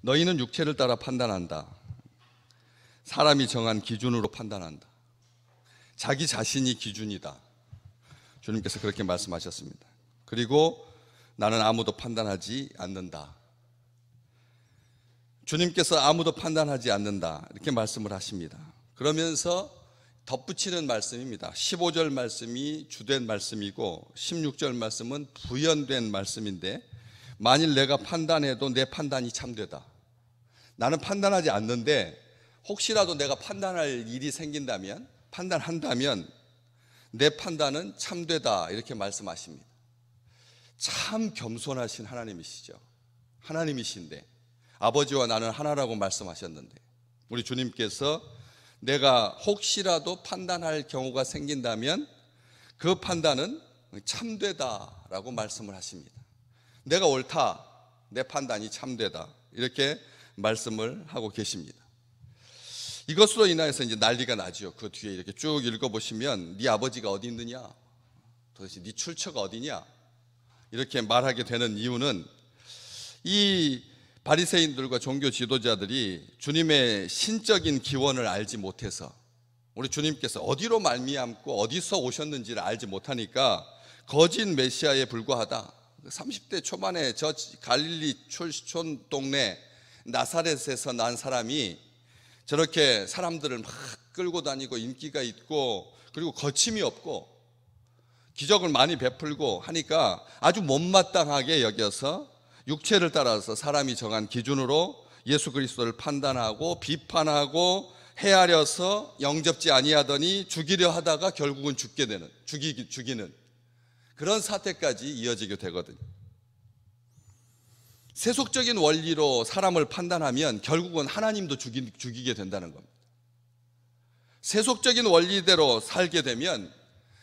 너희는 육체를 따라 판단한다. 사람이 정한 기준으로 판단한다. 자기 자신이 기준이다. 주님께서 그렇게 말씀하셨습니다. 그리고 나는 아무도 판단하지 않는다. 주님께서 아무도 판단하지 않는다 이렇게 말씀을 하십니다. 그러면서 덧붙이는 말씀입니다. 15절 말씀이 주된 말씀이고 16절 말씀은 부연된 말씀인데, 만일 내가 판단해도 내 판단이 참되다. 나는 판단하지 않는데 혹시라도 내가 판단할 일이 생긴다면, 판단한다면 내 판단은 참되다 이렇게 말씀하십니다. 참 겸손하신 하나님이시죠. 하나님이신데 아버지와 나는 하나라고 말씀하셨는데, 우리 주님께서 내가 혹시라도 판단할 경우가 생긴다면 그 판단은 참되다라고 말씀을 하십니다. 내가 옳다, 내 판단이 참되다 이렇게 말씀을 하고 계십니다. 이것으로 인하여서 이제 난리가 나죠. 그 뒤에 이렇게 쭉 읽어보시면 네 아버지가 어디 있느냐, 도대체 네 출처가 어디냐 이렇게 말하게 되는 이유는, 이 바리새인들과 종교 지도자들이 주님의 신적인 기원을 알지 못해서, 우리 주님께서 어디로 말미암고 어디서 오셨는지를 알지 못하니까 거짓 메시아에 불과하다. 30대 초반에 저 갈릴리 출신 동네 나사렛에서 난 사람이 저렇게 사람들을 막 끌고 다니고 인기가 있고 그리고 거침이 없고 기적을 많이 베풀고 하니까 아주 못마땅하게 여겨서 육체를 따라서 사람이 정한 기준으로 예수 그리스도를 판단하고 비판하고 헤아려서 영접지 아니하더니 죽이려 하다가 결국은 죽게 되는, 죽이는 그런 사태까지 이어지게 되거든요. 세속적인 원리로 사람을 판단하면 결국은 하나님도 죽이게 된다는 겁니다. 세속적인 원리대로 살게 되면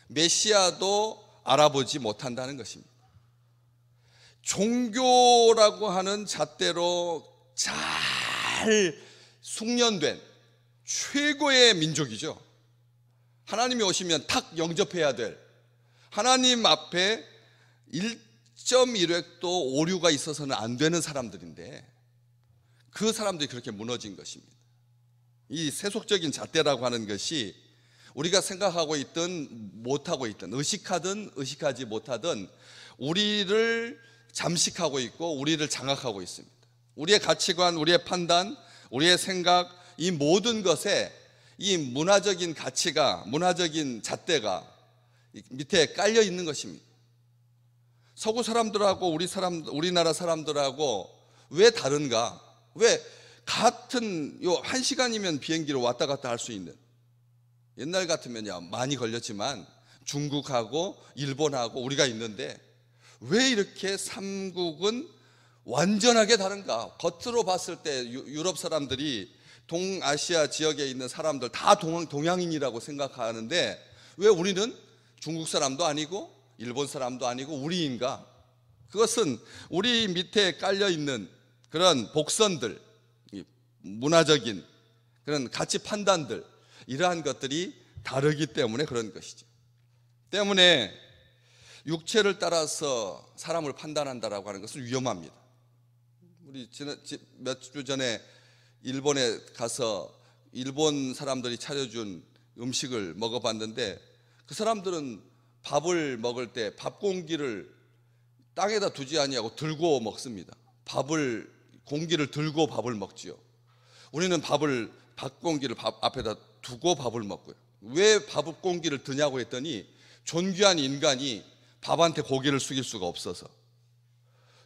메시아도 알아보지 못한다는 것입니다. 종교라고 하는 잣대로 잘 숙련된 최고의 민족이죠. 하나님이 오시면 탁 영접해야 될, 하나님 앞에 1.1획도 오류가 있어서는 안 되는 사람들인데 그 사람들이 그렇게 무너진 것입니다. 이 세속적인 잣대라고 하는 것이 우리가 생각하고 있든 못하고 있든, 의식하든 의식하지 못하든 우리를 잠식하고 있고 우리를 장악하고 있습니다. 우리의 가치관, 우리의 판단, 우리의 생각, 이 모든 것에 이 문화적인 가치가, 문화적인 잣대가 밑에 깔려 있는 것입니다. 서구 사람들하고 우리나라 사람들하고 왜 다른가? 왜 같은 1시간이면 비행기로 왔다 갔다 할 수 있는, 옛날 같으면 많이 걸렸지만 중국하고 일본하고 우리가 있는데 왜 이렇게 삼국은 완전하게 다른가? 겉으로 봤을 때 유럽 사람들이 동아시아 지역에 있는 사람들 다 동양인이라고 생각하는데 왜 우리는 중국 사람도 아니고 일본 사람도 아니고 우리인가? 그것은 우리 밑에 깔려있는 그런 복선들, 문화적인 그런 가치 판단들, 이러한 것들이 다르기 때문에 그런 것이죠. 때문에 육체를 따라서 사람을 판단한다라고 하는 것은 위험합니다. 우리 몇 주 전에 일본에 가서 일본 사람들이 차려준 음식을 먹어봤는데, 그 사람들은 밥을 먹을 때 밥 공기를 땅에다 두지 아니하고 들고 먹습니다. 공기를 들고 밥을 먹지요. 우리는 밥 공기를 밥 앞에다 두고 밥을 먹고요. 왜 밥 공기를 드냐고 했더니 존귀한 인간이 밥한테 고개를 숙일 수가 없어서,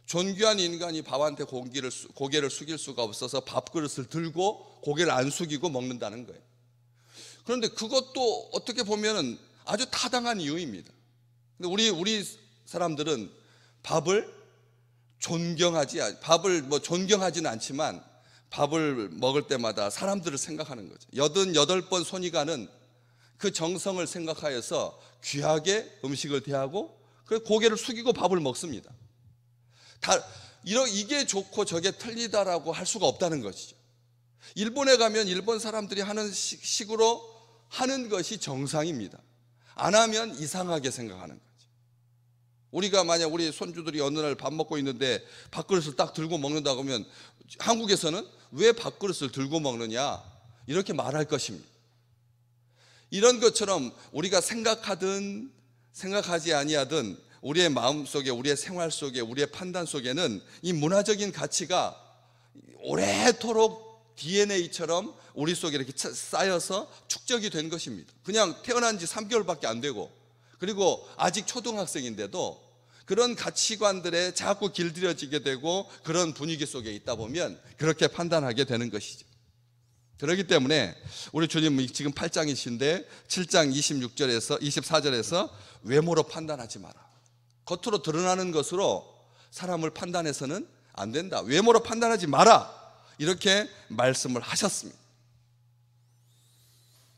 존귀한 인간이 밥한테 고개를 숙일 수가 없어서 밥그릇을 들고 고개를 안 숙이고 먹는다는 거예요. 그런데 그것도 어떻게 보면 아주 타당한 이유입니다. 근데 우리 사람들은 밥을 존경하지는 않지만 밥을 먹을 때마다 사람들을 생각하는 거죠. 88번 손이 가는 그 정성을 생각하여서 귀하게 음식을 대하고 그래서 고개를 숙이고 밥을 먹습니다. 이게 좋고 저게 틀리다라고 할 수가 없다는 것이죠. 일본에 가면 일본 사람들이 하는 식으로 하는 것이 정상입니다. 안 하면 이상하게 생각하는 거죠. 우리가 만약 우리 손주들이 어느 날 밥 먹고 있는데 밥그릇을 딱 들고 먹는다 그러면 한국에서는 왜 밥그릇을 들고 먹느냐 이렇게 말할 것입니다. 이런 것처럼 우리가 생각하든 생각하지 아니하든 우리의 마음속에, 우리의 생활 속에, 우리의 판단 속에는 이 문화적인 가치가 오래도록 DNA처럼 우리 속에 이렇게 쌓여서 축적이 된 것입니다. 그냥 태어난 지 3개월밖에 안 되고, 그리고 아직 초등학생인데도 그런 가치관들에 자꾸 길들여지게 되고 그런 분위기 속에 있다 보면 그렇게 판단하게 되는 것이죠. 그렇기 때문에 우리 주님은 지금 8장이신데 7장 26절에서 24절에서 외모로 판단하지 마라. 겉으로 드러나는 것으로 사람을 판단해서는 안 된다. 외모로 판단하지 마라. 이렇게 말씀을 하셨습니다.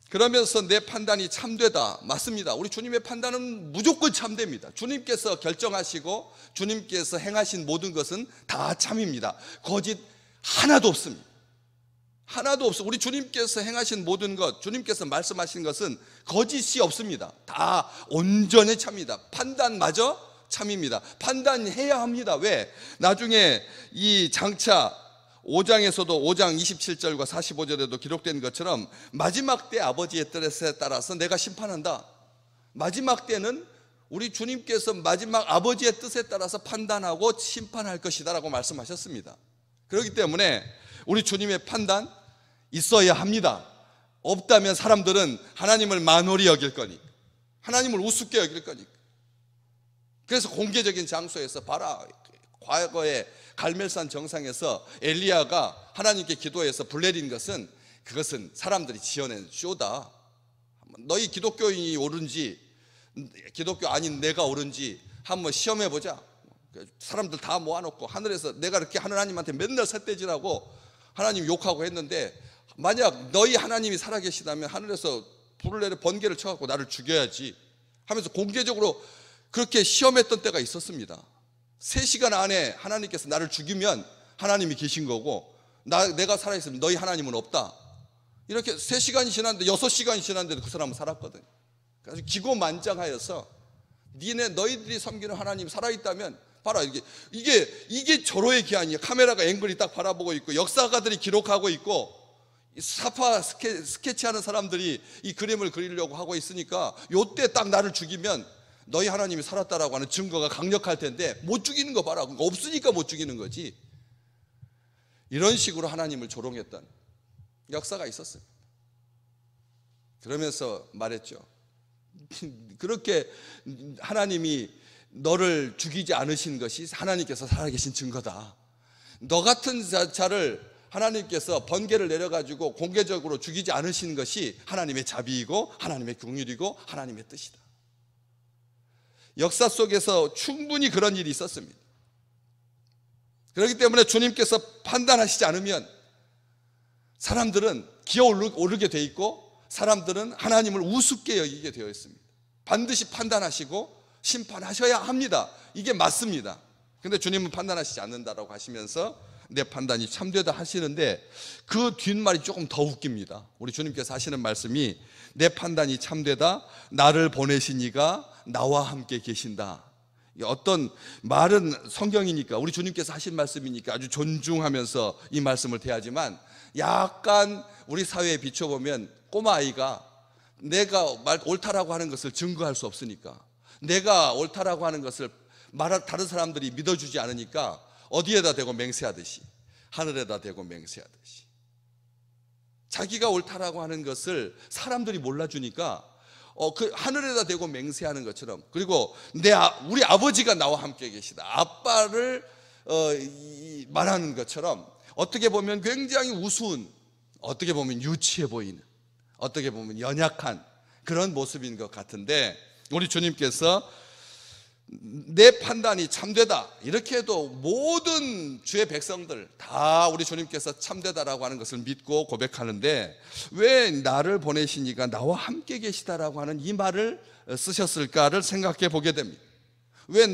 그러면서 내 판단이 참되다. 맞습니다. 우리 주님의 판단은 무조건 참됩니다. 주님께서 결정하시고 주님께서 행하신 모든 것은 다 참입니다. 거짓 하나도 없습니다. 하나도 없어. 우리 주님께서 행하신 모든 것, 주님께서 말씀하신 것은 거짓이 없습니다. 다 온전히 참입니다. 판단마저 참입니다. 판단해야 합니다. 왜? 나중에 이 장차 5장에서도 5장 27절과 45절에도 기록된 것처럼 마지막 때 아버지의 뜻에 따라서 내가 심판한다. 마지막 때는 우리 주님께서 마지막 아버지의 뜻에 따라서 판단하고 심판할 것이다 라고 말씀하셨습니다. 그렇기 때문에 우리 주님의 판단 있어야 합니다. 없다면 사람들은 하나님을 만홀히 여길 거니까, 하나님을 우습게 여길 거니까. 그래서 공개적인 장소에서 봐라, 과거에 갈멜산 정상에서 엘리야가 하나님께 기도해서 불 내린 것은, 그것은 사람들이 지어낸 쇼다. 너희 기독교인이 옳은지 기독교 아닌 내가 옳은지 한번 시험해보자. 사람들 다 모아놓고 하늘에서 내가 이렇게 하나님한테 맨날 삿대질하고 하나님 욕하고 했는데, 만약 너희 하나님이 살아계시다면 하늘에서 불을 내려 번개를 쳐갖고 나를 죽여야지 하면서 공개적으로 그렇게 시험했던 때가 있었습니다. 3시간 안에 하나님께서 나를 죽이면 하나님이 계신 거고, 내가 살아있으면 너희 하나님은 없다. 이렇게 3시간이 지났는데 6시간이 지났는데도 그 사람은 살았거든요. 그래서 기고만장하여서 너희들이 섬기는 하나님 살아있다면 봐라, 이게 절호의 기한이에요. 카메라가 앵글이 딱 바라보고 있고 역사가들이 기록하고 있고 사파 스케치하는 사람들이 이 그림을 그리려고 하고 있으니까 요때 딱 나를 죽이면 너희 하나님이 살았다라고 하는 증거가 강력할 텐데 못 죽이는 거 봐라. 없으니까 못 죽이는 거지. 이런 식으로 하나님을 조롱했던 역사가 있었어요. 그러면서 말했죠. 그렇게 하나님이 너를 죽이지 않으신 것이 하나님께서 살아계신 증거다. 너 같은 자를 하나님께서 번개를 내려가지고 공개적으로 죽이지 않으신 것이 하나님의 자비이고 하나님의 긍휼이고 하나님의 뜻이다. 역사 속에서 충분히 그런 일이 있었습니다. 그렇기 때문에 주님께서 판단하시지 않으면 사람들은 기어오르게 돼 있고 사람들은 하나님을 우습게 여기게 되어 있습니다. 반드시 판단하시고 심판하셔야 합니다. 이게 맞습니다. 근데 주님은 판단하시지 않는다라고 하시면서 내 판단이 참되다 하시는데 그 뒷말이 조금 더 웃깁니다. 우리 주님께서 하시는 말씀이 내 판단이 참되다, 나를 보내신 이가 나와 함께 계신다. 어떤 말은 성경이니까 우리 주님께서 하신 말씀이니까 아주 존중하면서 이 말씀을 대하지만, 약간 우리 사회에 비춰보면 꼬마아이가 내가 옳다라고 하는 것을 증거할 수 없으니까, 내가 옳다라고 하는 것을 다른 사람들이 믿어주지 않으니까 어디에다 대고 맹세하듯이, 하늘에다 대고 맹세하듯이, 자기가 옳다라고 하는 것을 사람들이 몰라주니까 그 하늘에다 대고 맹세하는 것처럼, 그리고 우리 아버지가 나와 함께 계시다, 아빠를 말하는 것처럼 어떻게 보면 굉장히 우스운, 어떻게 보면 유치해 보이는, 어떻게 보면 연약한 그런 모습인 것 같은데, 우리 주님께서 내 판단이 참되다 이렇게 해도 모든 주의 백성들 다 우리 주님께서 참되다라고 하는 것을 믿고 고백하는데, 왜 나를 보내신 이가 나와 함께 계시다라고 하는 이 말을 쓰셨을까를 생각해 보게 됩니다. 왜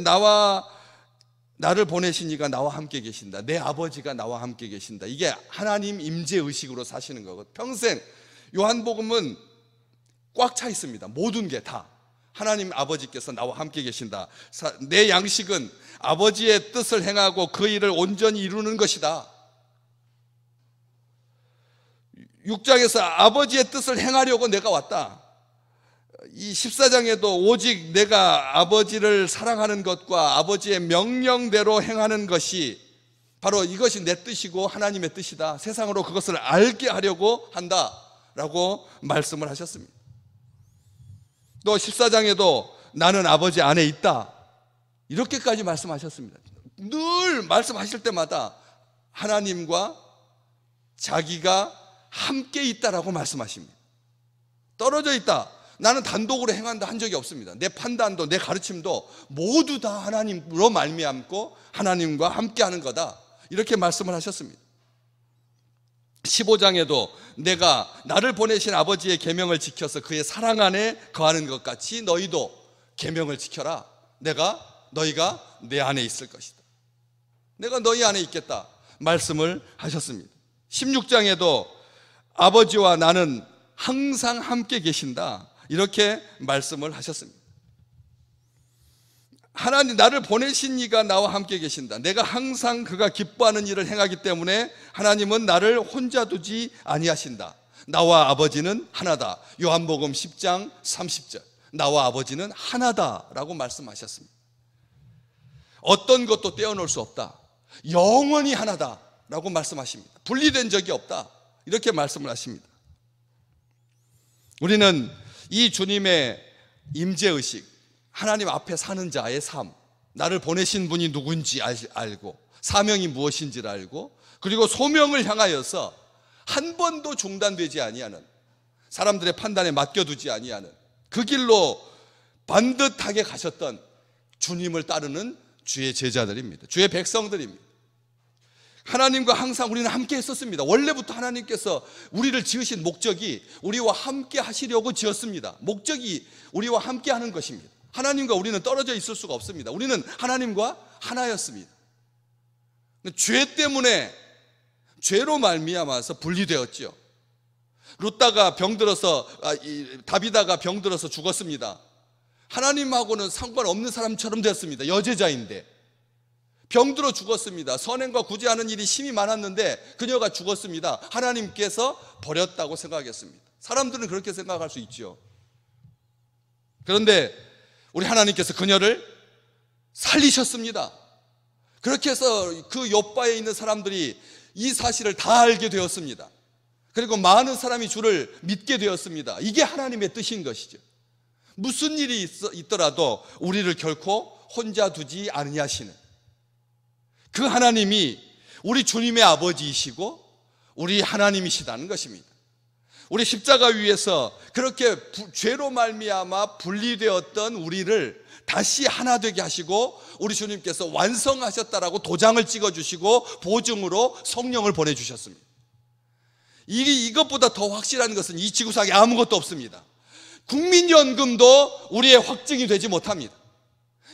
나를 보내신 이가 나와 함께 계신다, 내 아버지가 나와 함께 계신다, 이게 하나님 임재의식으로 사시는 거고, 평생 요한복음은 꽉 차 있습니다. 모든 게 다 하나님 아버지께서 나와 함께 계신다. 내 양식은 아버지의 뜻을 행하고 그 일을 온전히 이루는 것이다. 6장에서 아버지의 뜻을 행하려고 내가 왔다. 이 14장에도 오직 내가 아버지를 사랑하는 것과 아버지의 명령대로 행하는 것이 바로 이것이 내 뜻이고 하나님의 뜻이다. 세상으로 그것을 알게 하려고 한다라고 말씀을 하셨습니다. 또 14장에도 나는 아버지 안에 있다. 이렇게까지 말씀하셨습니다. 늘 말씀하실 때마다 하나님과 자기가 함께 있다라고 말씀하십니다. 떨어져 있다. 나는 단독으로 행한다 한 적이 없습니다. 내 판단도 내 가르침도 모두 다 하나님으로 말미암고 하나님과 함께하는 거다. 이렇게 말씀을 하셨습니다. 15장에도 내가 나를 보내신 아버지의 계명을 지켜서 그의 사랑 안에 거하는 것 같이 너희도 계명을 지켜라. 너희가 내 안에 있을 것이다. 내가 너희 안에 있겠다 말씀을 하셨습니다. 16장에도 아버지와 나는 항상 함께 계신다. 이렇게 말씀을 하셨습니다. 하나님 나를 보내신 이가 나와 함께 계신다. 내가 항상 그가 기뻐하는 일을 행하기 때문에 하나님은 나를 혼자 두지 아니하신다. 나와 아버지는 하나다. 요한복음 10장 30절. 나와 아버지는 하나다라고 말씀하셨습니다. 어떤 것도 떼어놓을 수 없다. 영원히 하나다라고 말씀하십니다. 분리된 적이 없다. 이렇게 말씀을 하십니다. 우리는 이 주님의 임재의식, 하나님 앞에 사는 자의 삶, 나를 보내신 분이 누군지 알고 사명이 무엇인지를 알고 그리고 소명을 향하여서 한 번도 중단되지 아니하는, 사람들의 판단에 맡겨두지 아니하는 그 길로 반듯하게 가셨던 주님을 따르는 주의 제자들입니다. 주의 백성들입니다. 하나님과 항상 우리는 함께 했었습니다. 원래부터 하나님께서 우리를 지으신 목적이 우리와 함께 하시려고 지었습니다. 목적이 우리와 함께 하는 것입니다. 하나님과 우리는 떨어져 있을 수가 없습니다. 우리는 하나님과 하나였습니다. 죄 때문에, 죄로 말미암아서 분리되었죠. 룻다가 병들어서, 다비다가 병들어서 죽었습니다. 하나님하고는 상관없는 사람처럼 됐습니다. 여제자인데 병들어 죽었습니다. 선행과 구제하는 일이 심히 많았는데 그녀가 죽었습니다. 하나님께서 버렸다고 생각했습니다. 사람들은 그렇게 생각할 수 있죠. 그런데 우리 하나님께서 그녀를 살리셨습니다. 그렇게 해서 그 옆바에 있는 사람들이 이 사실을 다 알게 되었습니다. 그리고 많은 사람이 주를 믿게 되었습니다. 이게 하나님의 뜻인 것이죠. 무슨 일이 있더라도 우리를 결코 혼자 두지 아니하시는 그 하나님이 우리 주님의 아버지이시고 우리 하나님이시다는 것입니다. 우리 십자가 위에서 그렇게 죄로 말미암아 분리되었던 우리를 다시 하나 되게 하시고 우리 주님께서 완성하셨다라고 도장을 찍어주시고 보증으로 성령을 보내주셨습니다. 이것보다 더 확실한 것은 이 지구상에 아무것도 없습니다. 국민연금도 우리의 확증이 되지 못합니다.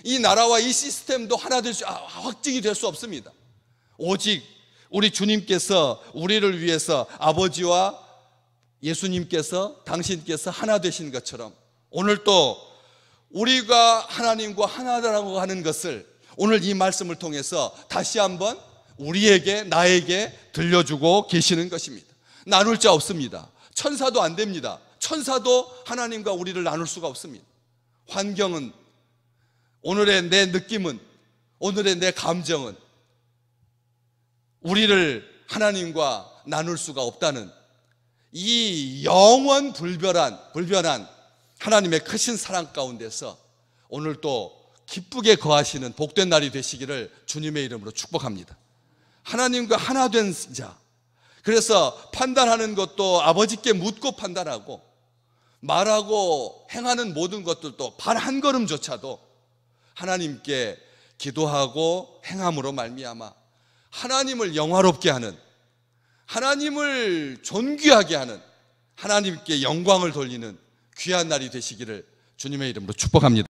이 나라와 이 시스템도 확증이 될 수 없습니다. 오직 우리 주님께서 우리를 위해서 아버지와 예수님께서 당신께서 하나 되신 것처럼 오늘 또 우리가 하나님과 하나라고 하는 것을 오늘 이 말씀을 통해서 다시 한번 우리에게, 나에게 들려주고 계시는 것입니다. 나눌 자 없습니다. 천사도 안 됩니다. 천사도 하나님과 우리를 나눌 수가 없습니다. 환경은, 오늘의 내 느낌은, 오늘의 내 감정은 우리를 하나님과 나눌 수가 없다는 이 영원 불변한 하나님의 크신 사랑 가운데서 오늘 또 기쁘게 거하시는 복된 날이 되시기를 주님의 이름으로 축복합니다. 하나님과 하나 된 자, 그래서 판단하는 것도 아버지께 묻고 판단하고 말하고 행하는 모든 것들도 발 한 걸음조차도 하나님께 기도하고 행함으로 말미암아 하나님을 영화롭게 하는, 하나님을 존귀하게 하는, 하나님께 영광을 돌리는 귀한 날이 되시기를 주님의 이름으로 축복합니다.